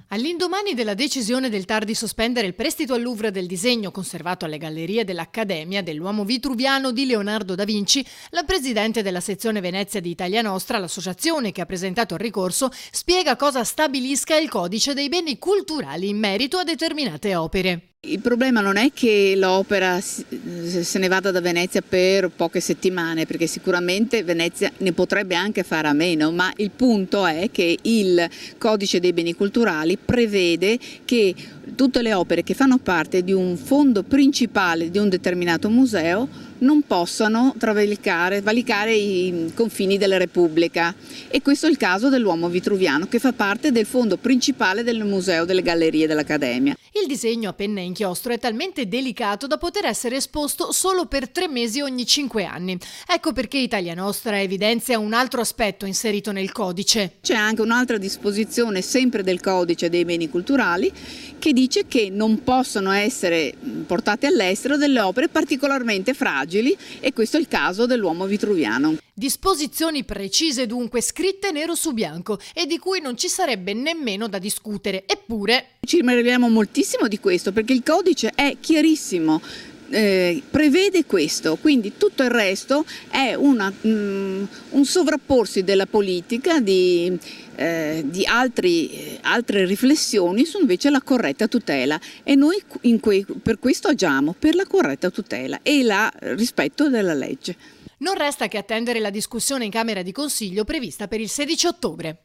All'indomani della decisione del TAR di sospendere il prestito al Louvre del disegno conservato alle gallerie dell'Accademia dell'uomo vitruviano di Leonardo da Vinci, la presidente della sezione Venezia di Italia Nostra, l'associazione che ha presentato il ricorso, spiega cosa stabilisca il codice dei beni culturali in merito a determinate opere. Il problema non è che l'opera se ne vada da Venezia per poche settimane, perché sicuramente Venezia ne potrebbe anche fare a meno, ma il punto è che il Codice dei beni culturali prevede che tutte le opere che fanno parte di un fondo principale di un determinato museo non possano valicare i confini della Repubblica, e questo è il caso dell'uomo vitruviano, che fa parte del fondo principale del Museo delle Gallerie dell'Accademia. Il disegno a penna e inchiostro è talmente delicato da poter essere esposto solo per 3 mesi ogni 5 anni. Ecco perché Italia Nostra evidenzia un altro aspetto inserito nel codice. C'è anche un'altra disposizione, sempre del Codice dei beni culturali, che dice che non possono essere portate all'estero delle opere particolarmente fragili, e questo è il caso dell'uomo vitruviano. Disposizioni precise dunque, scritte nero su bianco, e di cui non ci sarebbe nemmeno da discutere. Eppure ci meravigliamo moltissimo di questo, perché il codice è chiarissimo. Prevede questo, quindi tutto il resto è un sovrapporsi della politica di altre riflessioni su invece la corretta tutela, e noi per questo agiamo, per la corretta tutela e il rispetto della legge. Non resta che attendere la discussione in Camera di Consiglio prevista per il 16 ottobre.